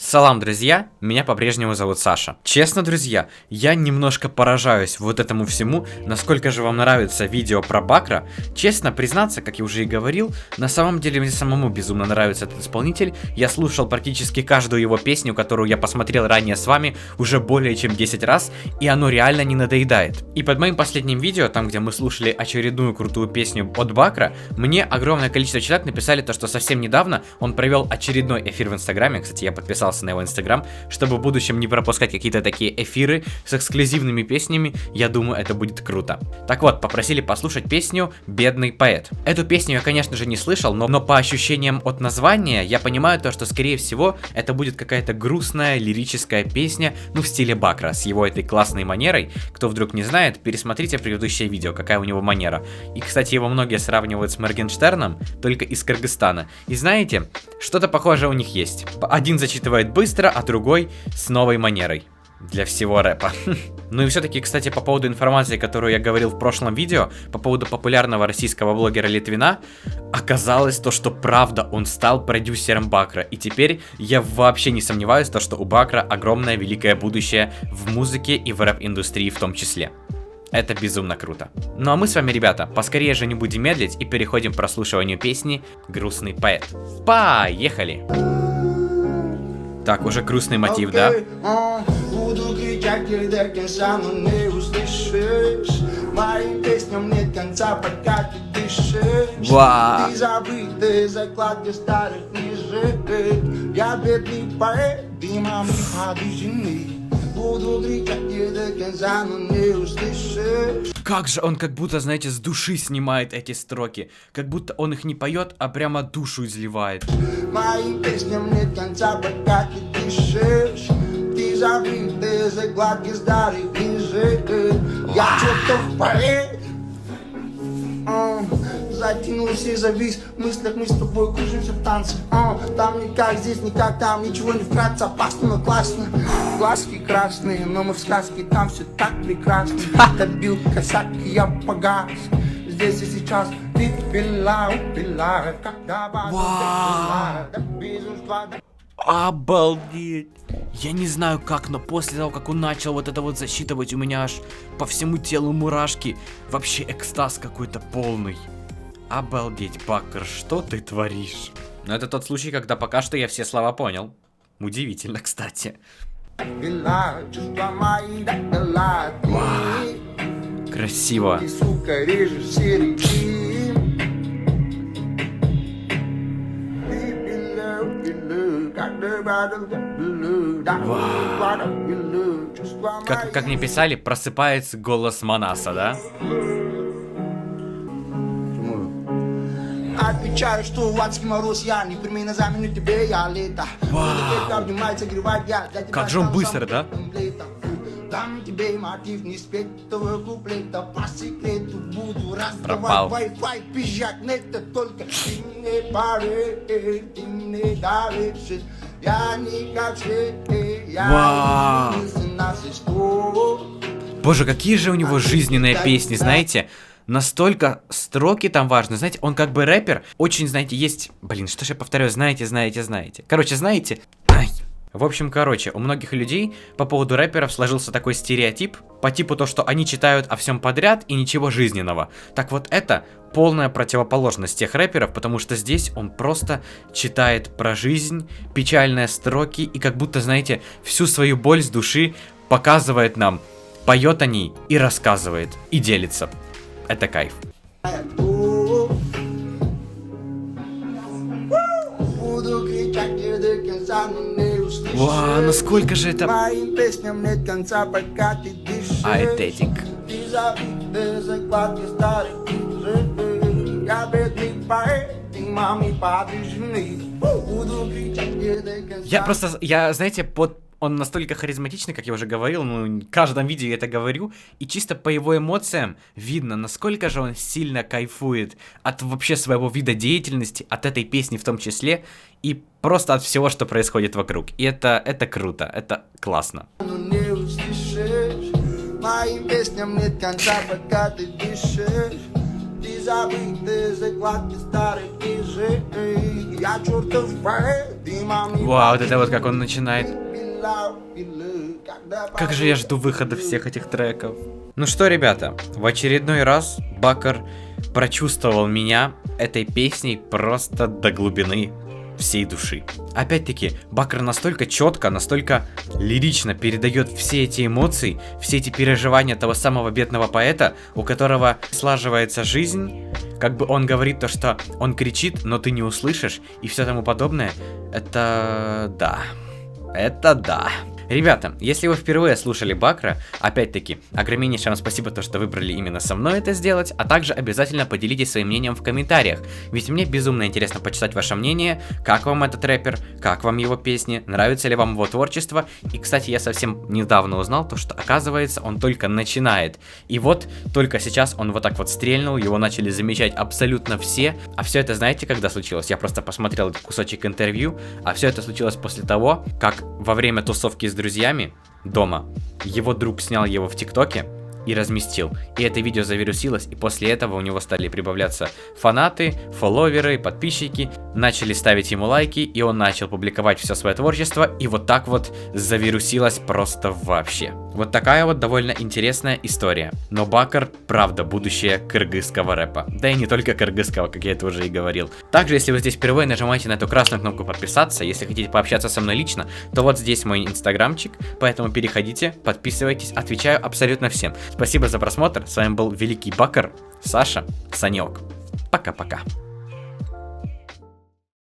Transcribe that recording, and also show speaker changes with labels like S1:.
S1: Салам, друзья, меня по-прежнему зовут Саша. Честно, друзья, я немножко поражаюсь вот этому всему, насколько же вам нравится видео про Бакра. Честно признаться, как я уже и говорил, на самом деле мне самому безумно нравится этот исполнитель. Я слушал практически каждую его песню, которую я посмотрел ранее с вами, уже более чем 10 раз, и оно реально не надоедает. И под моим последним видео, там где мы слушали очередную крутую песню от Бакра, мне огромное количество человек написали то, что совсем недавно он провел очередной эфир в Инстаграме. Кстати, я подписался на его Инстаграм, чтобы в будущем не пропускать какие-то такие эфиры с эксклюзивными песнями. Я думаю, это будет круто. Так вот, попросили послушать песню «Бедный поэт». Эту песню я, конечно же, не слышал, но по ощущениям от названия я понимаю то, что, скорее всего, это будет какая-то грустная лирическая песня, ну, в стиле Бакра, с его этой классной манерой. Кто вдруг не знает, пересмотрите предыдущее видео, какая у него манера. И, кстати, его многие сравнивают с Моргенштерном, только из Кыргызстана. И знаете, что-то похожее у них есть. Один зачитывает быстро, а другой с новой манерой. Для всего рэпа. Ну и все-таки, кстати, по поводу информации, которую я говорил в прошлом видео, по поводу популярного российского блогера Литвина, оказалось то, что правда он стал продюсером Бакра. И теперь я вообще не сомневаюсь, то, что у Бакра огромное великое будущее в музыке и в рэп-индустрии в том числе. Это безумно круто. Ну а мы с вами, ребята, поскорее же не будем медлить и переходим к прослушиванию песни «Грустный поэт». Поехали! Так, уже грустный мотив, да?
S2: Буду кричать, когда сам не услышишь. Моим песням нет конца, пока ты дышишь. Ты забытые закладки старых книжек. Я бедный поэт, ты мамы подожжены. Буду кричать, когда сам не услышишь.
S1: Как же он как будто, знаете, с души снимает эти строки. Как будто он их не поет, а прямо душу изливает.
S2: Моим песням нет конца, пока ты дышишь. Ты забытые закладки старых книжек. Я чертов поэт. Затянулся и завис в мыслях, мы с тобой кружимся в танце. Там никак, здесь никак, там ничего не вкратце. Опасно, но классно. Глазки красные, но мы в сказке, там все так прекрасно. Добил косяк, и я погас. Здесь и сейчас ты пила, когда вода до безумства.
S1: Обалдеть! Я не знаю как, но после того, как он начал вот это вот засчитывать, у меня аж по всему телу мурашки. Вообще экстаз какой-то полный. Обалдеть, Бакр, что ты творишь? Но это тот случай, когда пока что я все слова понял. Удивительно, кстати. Вау, красиво. Как мне писали, просыпается голос Манаса, да?
S2: Отвечаю, что в адский мороз я непременно заменю тебе, я лето.
S1: Как же он быстро, да?
S2: Дам тебе мотив не спеть этого куплета. По секрету буду
S1: Пропал.
S2: раздавать Wi-Fi, пизжак нета. Только ты мне поверь, ты мне доверишь. Я не как все, я не на все.
S1: Боже, какие же у него жизненные песни, знаете? Настолько строки там важны, знаете, он как бы рэпер, очень, знаете, есть, блин, что ж я повторяю, знаете. Короче, знаете, в общем, у многих людей по поводу рэперов сложился такой стереотип, по типу то, что они читают о всем подряд и ничего жизненного. Так вот, это полная противоположность тех рэперов, потому что здесь он просто читает про жизнь, печальные строки и как будто, знаете, всю свою боль с души показывает нам, поет о ней и рассказывает, и делится. Это кайф. Вау, насколько же это... Айтетик. Знаете, он настолько харизматичный, как я уже говорил, ну, в каждом видео я это говорю, и чисто по его эмоциям видно, насколько же он сильно кайфует от вообще своего вида деятельности, от этой песни в том числе, и просто от всего, что происходит вокруг. И это круто, это классно.
S2: Моим песням нет конца, пока ты дышишь. Ты забытые закладки старых книжек. Я чертов Фредди, маме.
S1: Вау, вот это вот как он начинает. Как же я жду выхода всех этих треков. Ну что, ребята, в очередной раз Бакр прочувствовал меня этой песней просто до глубины всей души. Опять-таки, Бакр настолько четко, настолько лирично передает все эти эмоции, все эти переживания того самого бедного поэта, у которого слаживается жизнь. Как бы он говорит то, что он кричит, но ты не услышишь, и все тому подобное. Это да. Это да. Ребята, если вы впервые слушали Бакра, опять-таки, огромнейшее вам спасибо, то, что выбрали именно со мной это сделать, а также обязательно поделитесь своим мнением в комментариях, ведь мне безумно интересно почитать ваше мнение, как вам этот рэпер, как вам его песни, нравится ли вам его творчество, и, кстати, я совсем недавно узнал то, что, оказывается, он только начинает, и вот, только сейчас он вот так вот стрельнул, его начали замечать абсолютно все, а все это знаете, когда случилось? Я просто посмотрел этот кусочек интервью, а все это случилось после того, как во время тусовки с друзьями дома его друг снял его в ТикТоке и разместил. И это видео завирусилось, и после этого у него стали прибавляться фанаты, фолловеры, подписчики, начали ставить ему лайки, и он начал публиковать все свое творчество, и вот так вот завирусилось просто вообще. Вот такая вот довольно интересная история. Но Бакр, правда, будущее кыргызского рэпа. Да и не только кыргызского, как я это уже и говорил. Также, если вы здесь впервые, нажимайте на эту красную кнопку подписаться. Если хотите пообщаться со мной лично, то вот здесь мой инстаграмчик, поэтому переходите, подписывайтесь, отвечаю абсолютно всем. Спасибо за просмотр, с вами был Великий Бакр, Саша, Санек. Пока-пока.